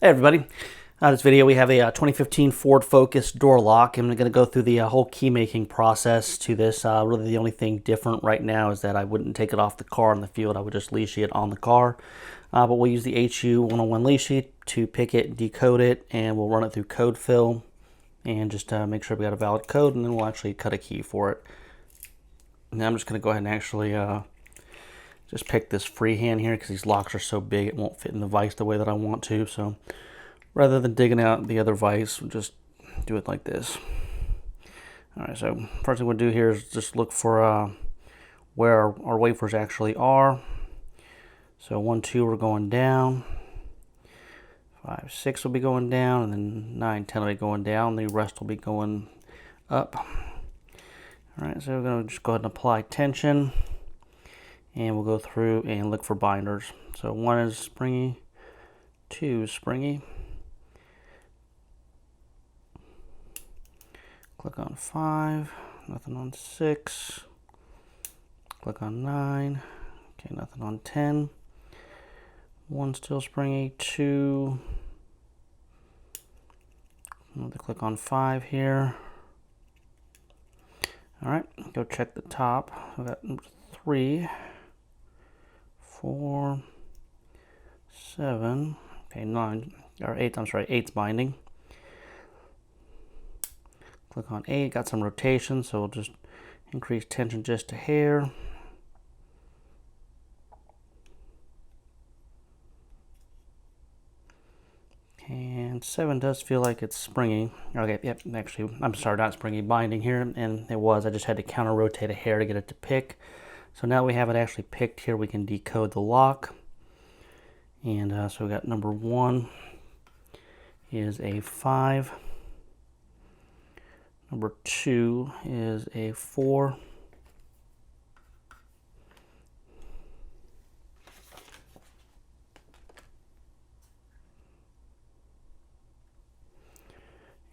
Hey everybody, this video we have a 2015 Ford Focus door lock. I'm going to go through the whole key making process to this. Really the only thing different right now is that I wouldn't take it off the car in the field. I would just Lishi it on the car. But we'll use the HU101 Lishi to pick it, decode it, and we'll run it through code fill and just make sure we got a valid code, and then we'll actually cut a key for it. Now I'm just going to go ahead and actually just pick this freehand here because these locks are so big it won't fit in the vise the way that I want to. So rather than digging out the other vise, we'll just do it like this. Alright, so first thing we'll do here is just look for where our wafers actually are. So 1, 2 we're going down. 5, 6 will be going down, and then 9, 10 will be going down. The rest will be going up. Alright, so we're going to just go ahead and apply tension. And we'll go through and look for binders. So 1 is springy, 2 is springy. Click on 5, nothing on 6. Click on 9, okay, nothing on 10. 1 still springy, 2. Another click on 5 here. Alright, go check the top. We got number 3. 4, 7, okay, 9, or 8, I'm sorry, 8's binding. Click on 8, got some rotation, so we'll just increase tension just a hair. And 7 does feel like it's springy. Okay, yep, actually, I'm sorry, not springy, binding here, and it was. I just had to counter rotate a hair to get it to pick. So now we have it actually picked here, we can decode the lock. And so we got number 1 is a 5. Number 2 is a 4.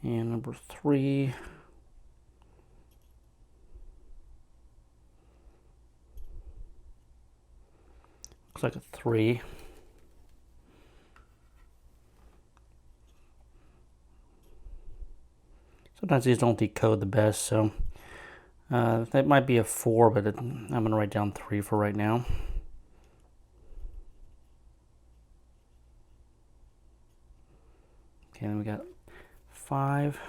And number 3 looks like a 3. Sometimes these don't decode the best, so that might be a 4, but I'm going to write down 3 for right now. Okay, then we got 5.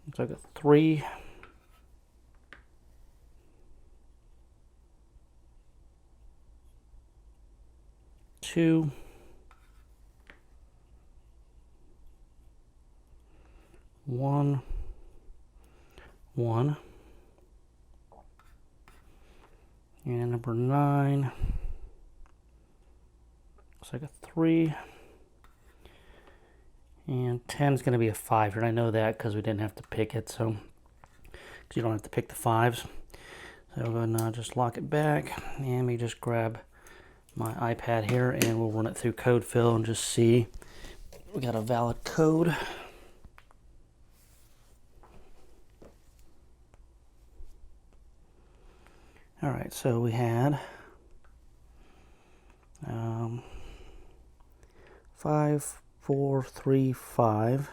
Looks like a 3. 2. 1. 1. And number 9 looks like a 3. And 10 is going to be a 5 here, and I know that because we didn't have to pick it, so because you don't have to pick the 5s. So we'll go ahead and just lock it back, and let me just grab my iPad here, and we'll run it through code fill and just see we got a valid code. Alright, so we had 5, 4, 3, 5,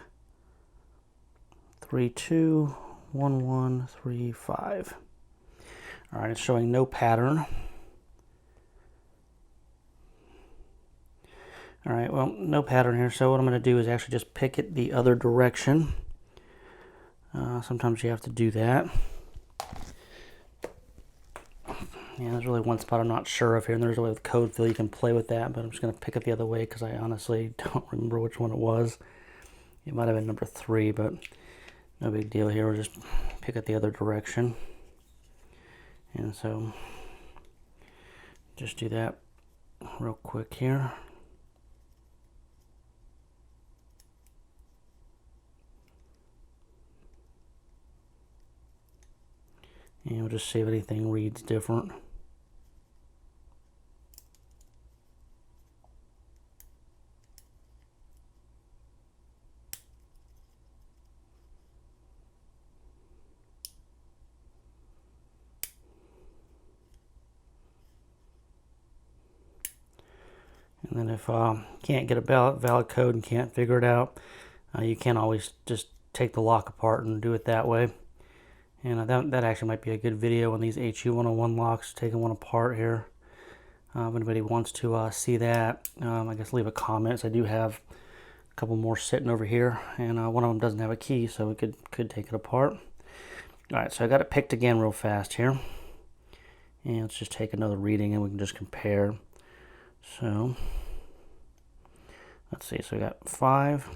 3, 2, 1, 1, 3, 5. Alright, it's showing no pattern. Alright, well, no pattern here, so what I'm going to do is actually just pick it the other direction. Sometimes you have to do that. Yeah, there's really one spot I'm not sure of here, and there's a way with code fill you can play with that, but I'm just going to pick it the other way because I honestly don't remember which one it was. It might have been number 3, but no big deal here. We'll just pick it the other direction. And so, just do that real quick here. And we'll just see if anything reads different. And then if can't get a valid code and can't figure it out, you can always just take the lock apart and do it that way. And that actually might be a good video on these HU101 locks, taking one apart here. If anybody wants to see that, I guess leave a comment. So I do have a couple more sitting over here, and one of them doesn't have a key, so we could take it apart. All right, so I got it picked again real fast here. And let's just take another reading and we can just compare. So, let's see, so we got 5.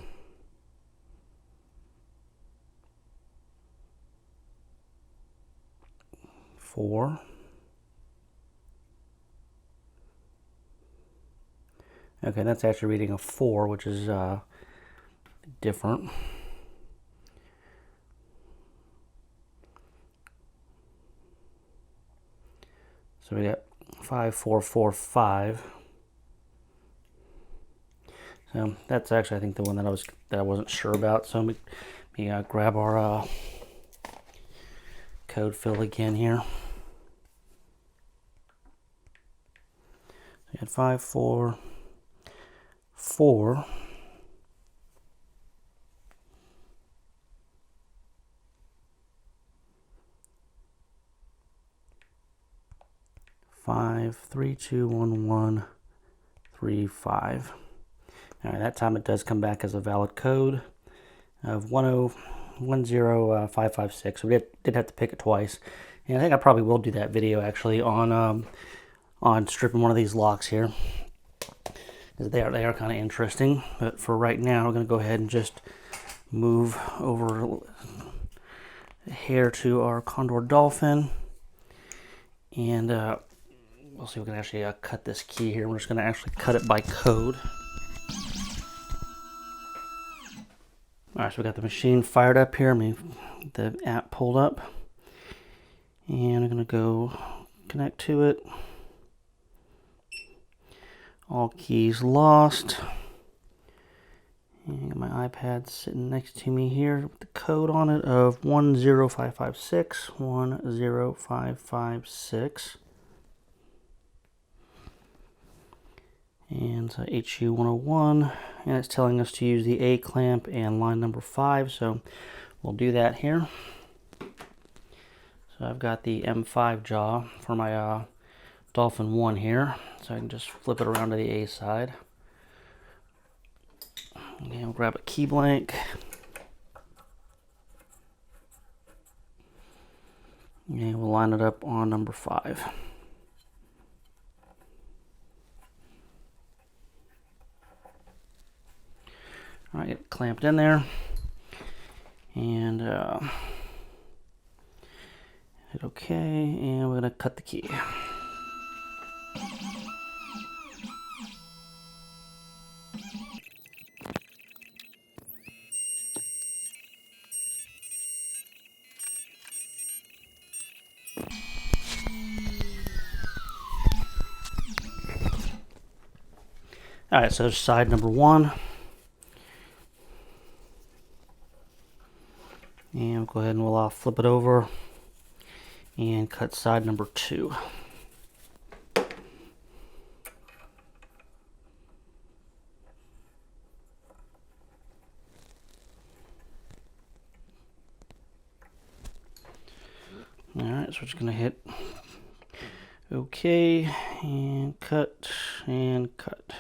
4. Okay, that's actually reading a 4, which is different. So we got 5, 4, 4, 5. So that's actually, I think, the one that I wasn't sure about. So let me grab our code fill again here. So we had 5, 4, 4. 5, 3, 2, 1, 1, 3, 5. All right, that time it does come back as a valid code of 1010556. So we did have to pick it twice, and I think I probably will do that video actually on stripping one of these locks here, because they are kind of interesting. But for right now, we're going to go ahead and just move over here to our Condor Dolphin, and we'll see if we can actually cut this key here. We're just going to actually cut it by code. Alright, so we got the machine fired up here. The app pulled up. And I'm going to go connect to it. All keys lost. And my iPad sitting next to me here with the code on it of 10556. 10556. And HU101, and it's telling us to use the A clamp and line number 5, so we'll do that here. So I've got the M5 jaw for my Dolphin 1 here, so I can just flip it around to the A side. And we'll grab a key blank. And we'll line it up on number 5. All right, get it clamped in there, and hit OK, and we're going to cut the key. All right, so there's side number 1. And we'll go ahead and we'll flip it over and cut side number 2. Alright, so we're just going to hit OK and cut and cut.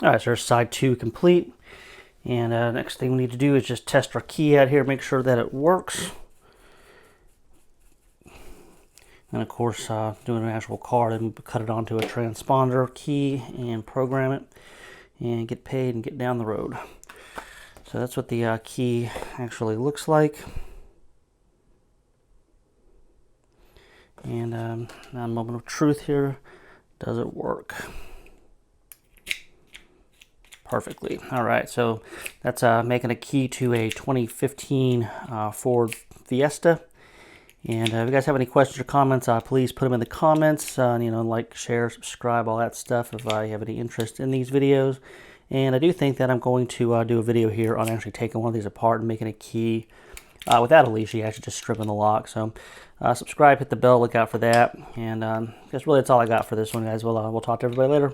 Alright, so there's side 2 complete. And next thing we need to do is just test our key out here, make sure that it works. And of course, doing an actual card and cut it onto a transponder key and program it and get paid and get down the road. So that's what the key actually looks like. And now a moment of truth here. Does it work? perfectly. All right, so that's making a key to a 2015 Ford Fiesta. And if you guys have any questions or comments, please put them in the comments. You know, like, share, subscribe, all that stuff if you have any interest in these videos. And I do think that I'm going to do a video here on actually taking one of these apart and making a key without a Lishi, actually just stripping the lock. So subscribe, hit the bell, look out for that. And that's really all I got for this one, guys. We'll talk to everybody later.